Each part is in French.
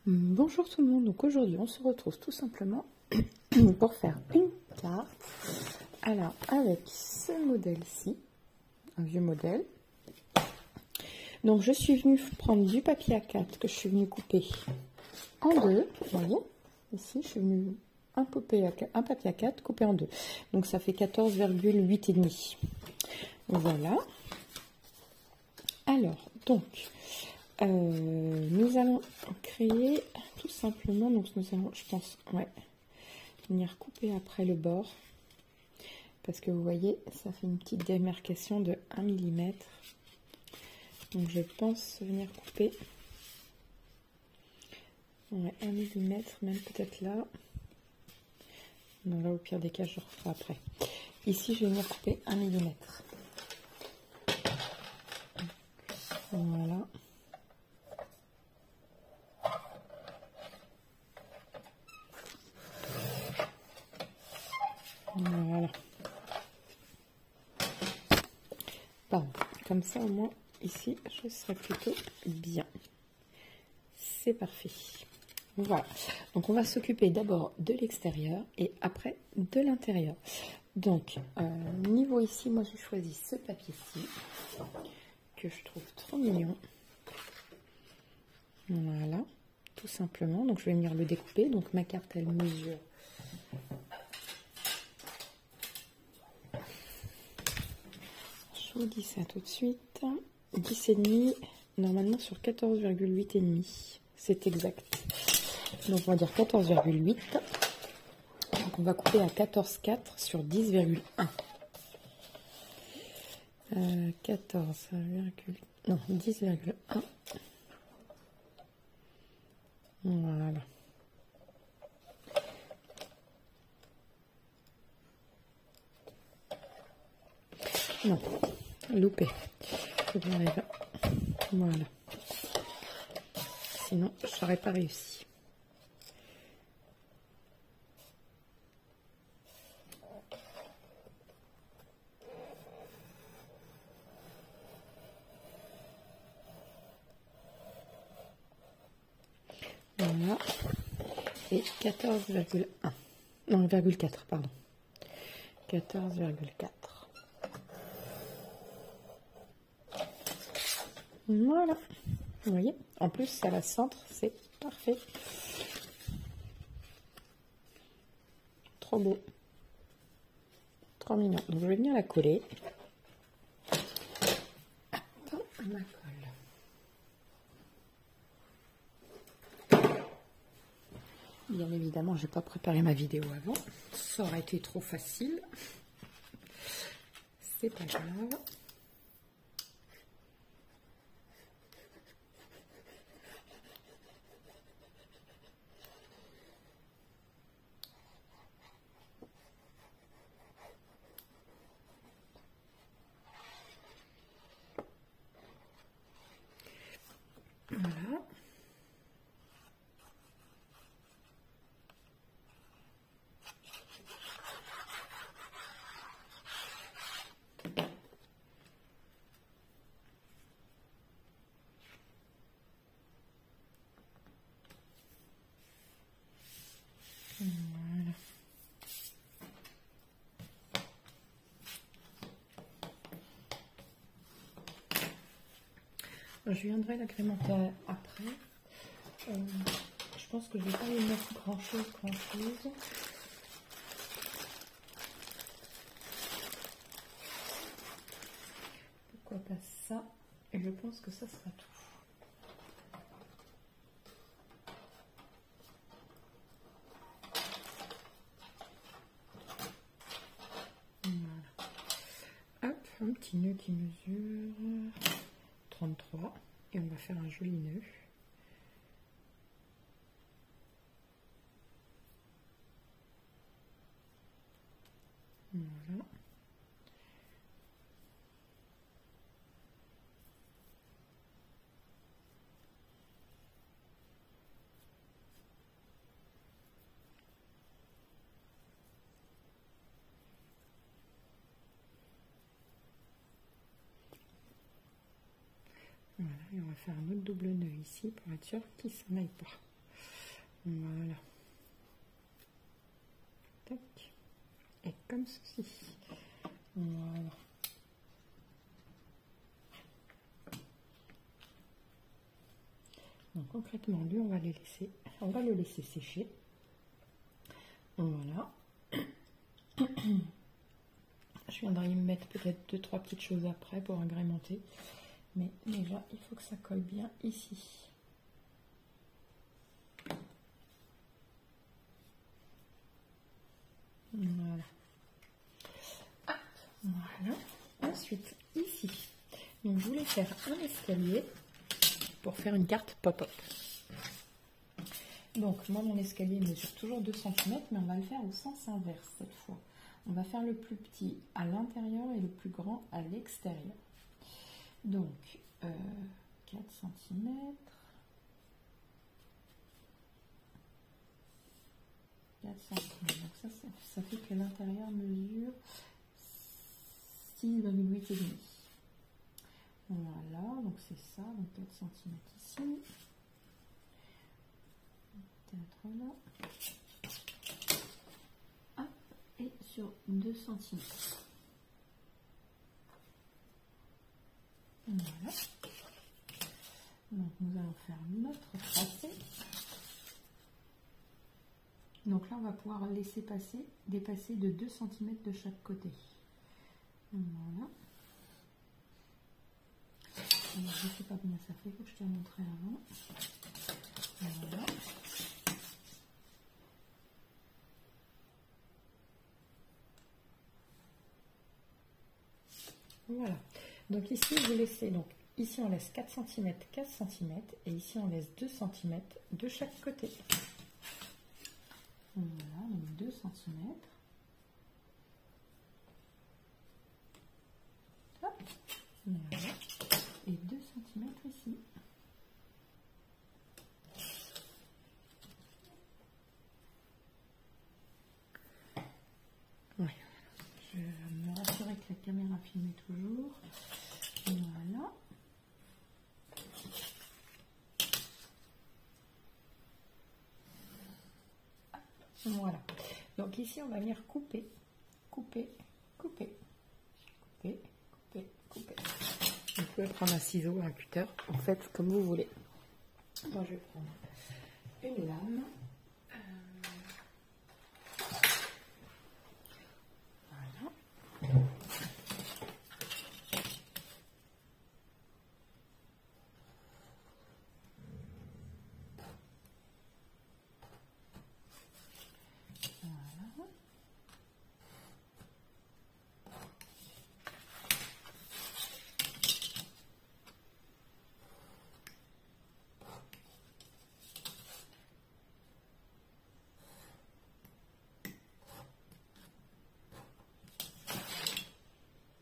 Bonjour tout le monde, donc aujourd'hui on se retrouve tout simplement pour faire une carte. Alors avec ce modèle-ci, un vieux modèle. Donc je suis venue prendre du papier A4 que je suis venue couper en deux. Vous voyez, ici je suis venue un papier A4 coupé en deux. Donc ça fait 14,8 et demi. Voilà. Alors donc nous allons créer tout simplement, donc nous allons, je pense, venir couper après le bord, parce que vous voyez, ça fait une petite démarcation de 1 mm. Donc je pense venir couper 1 mm, même peut-être là. Non, là au pire des cas, je referai après. Ici, je vais venir couper 1 mm. Voilà. Voilà. Bon, comme ça au moins ici je serai plutôt bien. C'est parfait. Voilà. Donc on va s'occuper d'abord de l'extérieur et après de l'intérieur. Donc niveau ici, moi j'ai choisi ce papier-ci que je trouve trop mignon. Voilà, tout simplement. Donc je vais venir le découper. Donc ma carte elle mesure. Je vous dis ça tout de suite. 10,5, normalement sur 14,8 et demi. C'est exact. Donc on va dire 14,8. Donc on va couper à 14,4 sur 10,1. 14, non, 10,1. Voilà. Non, loupé. Faut que j'arrive. Voilà. Sinon, je n'aurais pas réussi. Voilà. Et 14,1. Non, 0,4, pardon. 14,4. Voilà. Vous voyez, en plus, ça la centre, c'est parfait. Trop beau. Trop mignon. Donc, je vais venir la coller. Attends, ma colle. Bien évidemment, je n'ai pas préparé ma vidéo avant. Ça aurait été trop facile. C'est pas grave. Voilà. Voilà. Je viendrai l'agrémenter après. Je pense que je ne vais pas y mettre grand chose. Pourquoi pas ça? Et je pense que ça sera tout. Voilà. Hop, un petit nœud qui mesure 33. Et on va faire un joli nœud. Voilà. Voilà, et on va faire un autre double nœud ici pour être sûr qu'il ne s'en aille pas. Voilà. Tac. Et comme ceci. Voilà. Donc concrètement, lui, on va le laisser sécher. Voilà. Je viendrai y mettre peut-être 2-3 petites choses après pour agrémenter. Mais déjà, il faut que ça colle bien ici. Voilà. Ah, voilà. Ensuite, ici, donc je voulais faire un escalier pour faire une carte pop-up. Donc, moi, mon escalier mesure toujours 2 cm, mais on va le faire au sens inverse cette fois. On va faire le plus petit à l'intérieur et le plus grand à l'extérieur. Donc, 4 cm. 4 cm. Donc ça fait que l'intérieur mesure 6,8 et demi. Voilà, donc c'est ça, donc 4 cm ici. Peut-être là. Hop, et sur 2 cm. Voilà. Donc nous allons faire notre tracé. Donc là, on va pouvoir laisser dépasser de 2 cm de chaque côté. Voilà. Alors, je ne sais pas combien ça fait, il faut que je te montre avant. Voilà. Voilà. Donc ici, vous laissez, donc ici on laisse 4 cm, 4 cm, et ici on laisse 2 cm de chaque côté. Voilà, donc 2 cm. Hop, voilà. Et 2 cm ici. Ouais. Je vais me rassurer que la caméra filme toujours. Voilà. Voilà. Donc ici, on va venir couper, couper, couper, couper, couper, couper. Vous pouvez prendre un ciseau, un cutter, en fait, comme vous voulez. Moi, je vais prendre une lame. Voilà. Voilà.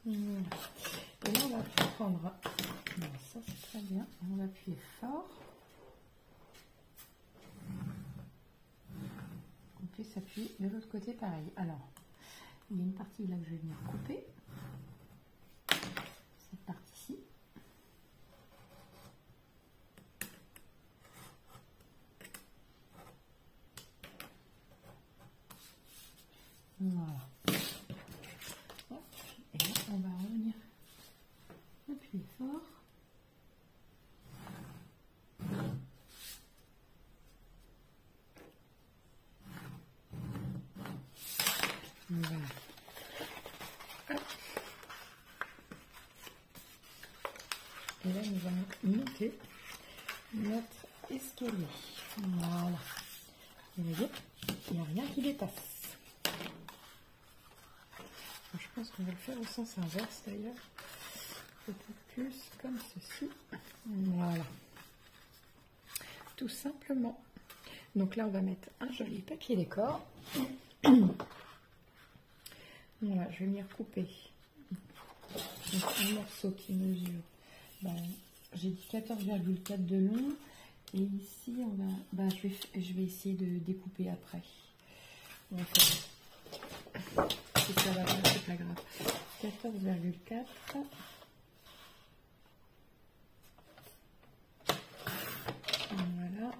Et là, on va prendre, bon, ça c'est très bien, on va appuyer fort. On peut s'appuyer de l'autre côté pareil. Alors, il y a une partie là que je vais venir couper. Cette partie-ci. Voilà. Et là, on va revenir appuyer fort. Voilà. Hop. Et là, nous allons monter notre escalier. Voilà. Et vous voyez, il n'y a rien qui dépasse. Je pense qu'on va le faire au sens inverse d'ailleurs. Peut-être plus comme ceci. Voilà. Tout simplement. Donc là, on va mettre un joli papier décor. Voilà, je vais venir couper donc, un morceau qui mesure, j'ai dit 14,4 de long. Et ici, on va, je vais essayer de découper après. Donc, si ça va pas, c'est pas grave. 14,4. Voilà.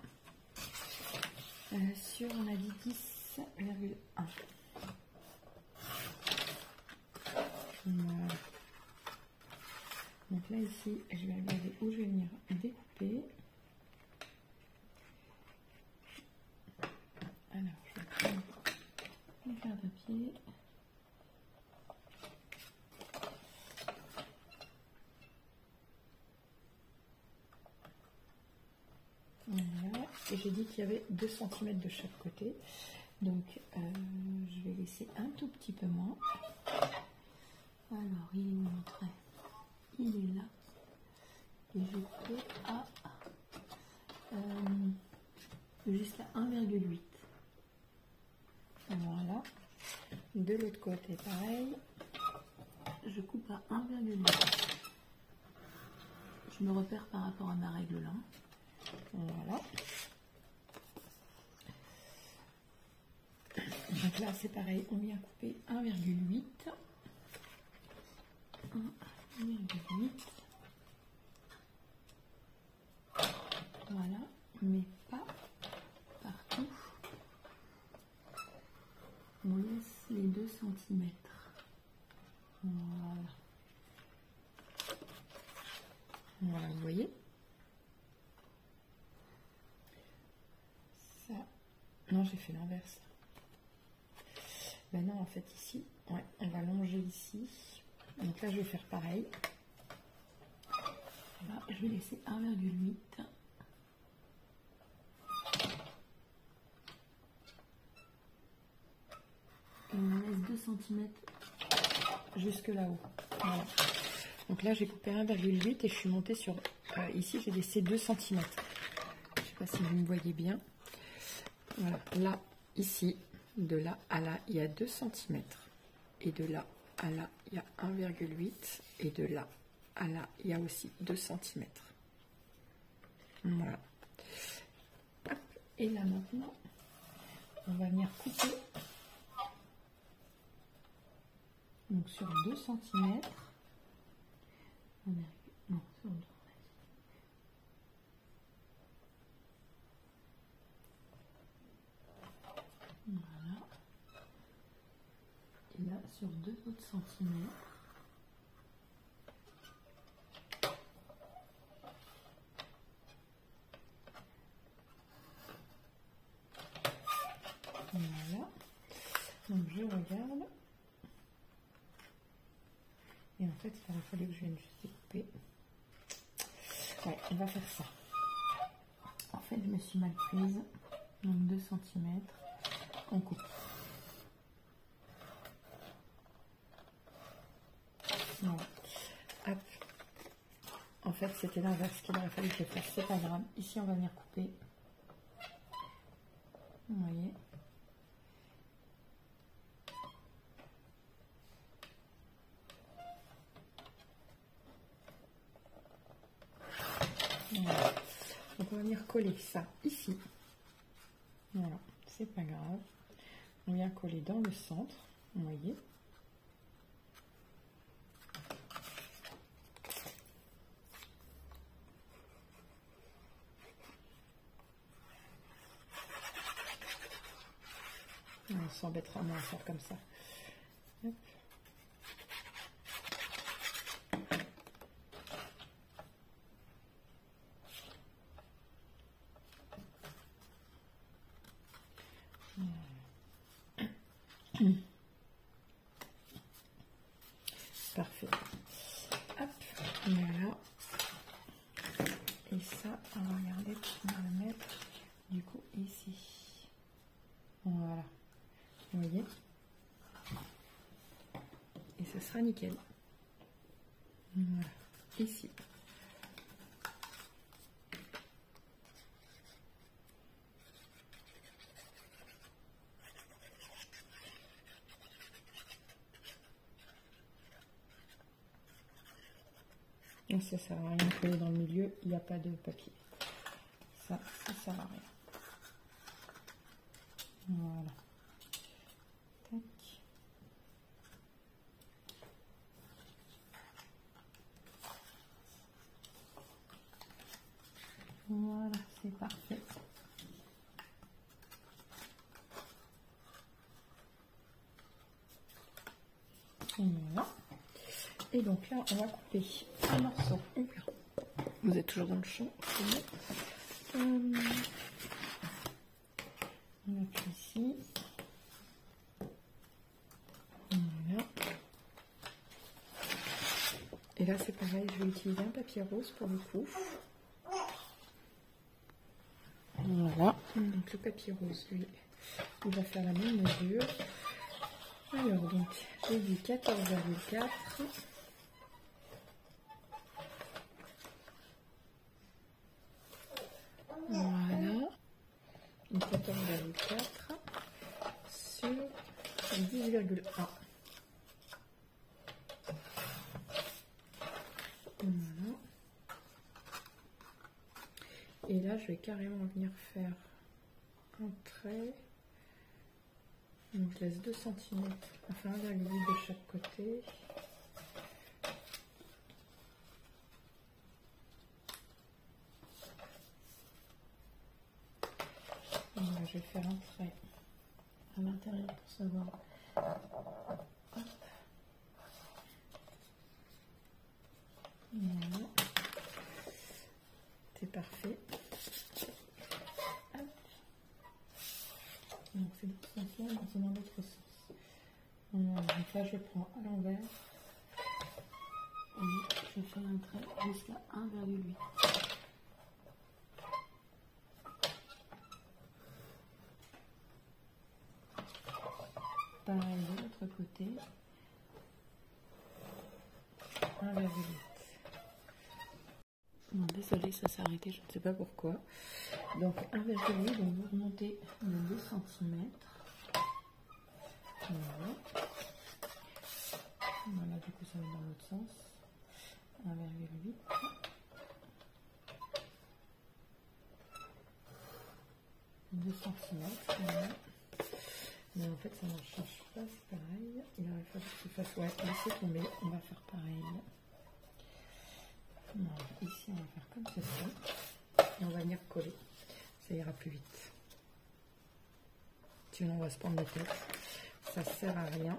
sur, on a dit 10,1. Voilà. Donc là ici, je vais regarder où je vais venir découper. Alors, je vais prendre une carte à pied. Voilà. Et j'ai dit qu'il y avait 2 cm de chaque côté. Donc, je vais laisser un tout petit peu moins. Alors, il est où mon trait? Il est là. Et je fais à jusqu'à 1,8. Voilà. De l'autre côté, pareil. Je coupe à 1,8. Je me repère par rapport à ma règle là. Voilà. Donc là, c'est pareil. On vient couper 1,8. 1,8. Voilà, mais pas partout. On laisse les 2 cm. Voilà. Voilà, vous voyez. Ça. Non, j'ai fait l'inverse. Ben non, en fait, ici, ouais, on va longer ici. Donc là, je vais faire pareil. Là, je vais laisser 1,8. Et on laisse 2 cm jusque là-haut. Voilà. Donc là, j'ai coupé 1,8 et je suis montée sur... ici, j'ai laissé 2 cm. Je ne sais pas si vous me voyez bien. Voilà. Là, ici, de là à là, il y a 2 cm. Et de là à là, il y a 1,8. Et de là à là, il y a aussi 2 cm. Voilà. Hop. Et là, maintenant, on va venir couper. Donc sur 2 cm. Non, sur 2. Voilà. Et là, sur 2 autres centimètres. Voilà. Donc je regarde. Et en fait, il aurait fallu que je vienne juste découper. Ouais, on va faire ça. En fait, je me suis mal prise. Donc 2 cm. On coupe. Voilà. Hop. En fait, c'était l'inverse qu'il aurait fallu que je fasse. C'est pas grave. Ici, on va venir couper. Vous voyez. Voilà. Donc on va venir coller ça ici. Voilà, c'est pas grave. On vient coller dans le centre, vous voyez. On s'embêtera moins à faire comme ça. Hop. Parfait. Hop, voilà. Et ça, on va regarder pour le mettre du coup ici. Voilà. Vous voyez? Et ce sera nickel. Voilà. Ici. Donc ça sert à rien de coller dans le milieu, il n'y a pas de papier. Ça sert à rien. Voilà. Tac. Voilà, c'est parfait. Et donc là, on va couper un morceau. Vous êtes toujours dans le champ. On va mettre ici. Voilà. Et là, c'est pareil, je vais utiliser un papier rose pour le coup. Voilà. Donc le papier rose, lui, il va faire la même mesure. Alors, donc, j'ai dit 14,4. Voilà. 14,4 sur 10,1. Voilà. Et là, je vais carrément venir faire un trait. Donc, je laisse 2 cm, enfin 1,8 de chaque côté. Voilà, je vais faire un trait à l'intérieur pour savoir. Hop. Voilà. C'est parfait. Hop. Donc c'est 2 cm dans l'autre sens. Voilà. Donc là je prends à l'envers et je fais un trait jusqu'à 1,8. Pareil de l'autre côté. 1,8. Bon, désolé, ça s'est arrêté, je ne sais pas pourquoi. Donc 1,8, donc vous remontez de 2 cm. Voilà. Voilà, du coup ça va dans l'autre sens. 1,8. Deux centimètres. Voilà. Mais en fait ça ne change pas, c'est pareil. Il aurait fallu que tu fasses, ouais, laissez tomber, on va faire pareil. Voilà, ici on va faire comme ceci. Et on va venir coller, ça ira plus vite. Sinon on va se prendre la tête, ça sert à rien.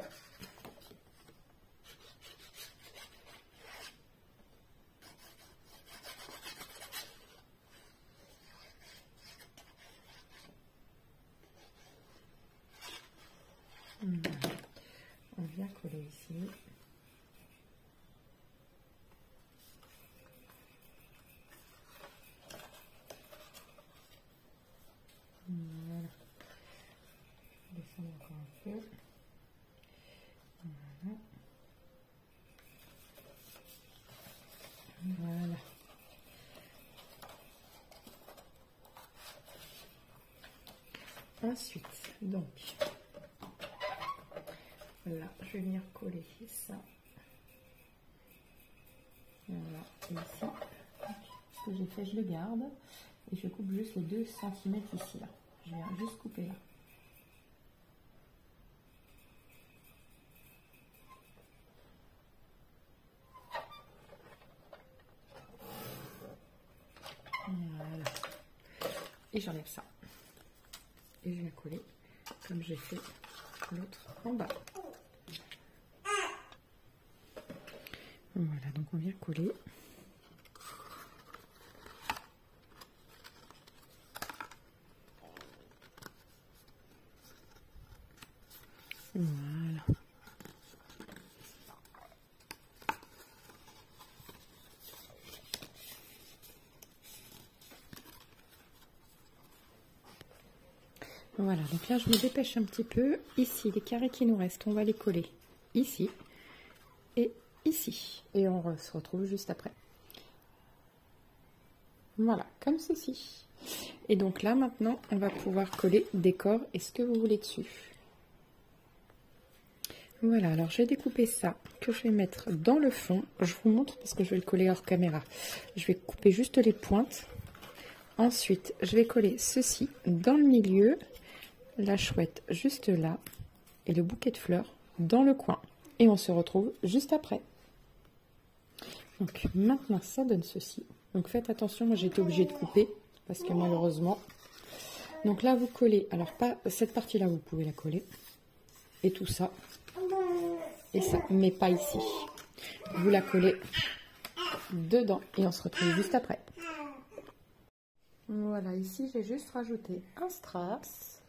Voilà. On vient coller ici. Voilà. Descendre encore un peu. Voilà. Voilà. Ensuite, donc, là, je vais venir coller ça. Voilà, et ici, ce que j'ai fait, je le garde et je coupe juste les 2 cm ici, là. Je viens juste couper là. Voilà. Et j'enlève ça. Et je viens coller comme j'ai fait l'autre en bas. Voilà, donc on vient coller. Voilà. Voilà, donc là je me dépêche un petit peu. Ici, les carrés qui nous restent, on va les coller ici et ici. Et on se retrouve juste après. Voilà, comme ceci. Et donc là, maintenant, on va pouvoir coller décor et ce que vous voulez dessus. Voilà, alors j'ai découpé ça que je vais mettre dans le fond. Je vous montre parce que je vais le coller hors caméra. Je vais couper juste les pointes. Ensuite, je vais coller ceci dans le milieu, la chouette juste là et le bouquet de fleurs dans le coin. Et on se retrouve juste après. Donc maintenant, ça donne ceci. Donc faites attention, moi j'ai été obligée de couper parce que malheureusement. Donc là, vous collez. Alors pas cette partie-là, vous pouvez la coller. Et tout ça. Et ça, mais pas ici. vous la collez dedans et on se retrouve juste après. Voilà, ici j'ai juste rajouté un strass.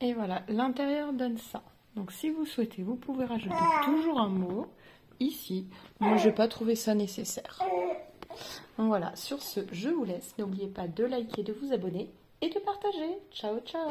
Et voilà, l'intérieur donne ça. Donc si vous souhaitez, vous pouvez rajouter toujours un mot ici. Moi, je n'ai pas trouvé ça nécessaire. Donc voilà, sur ce, je vous laisse. N'oubliez pas de liker, de vous abonner et de partager. Ciao, ciao!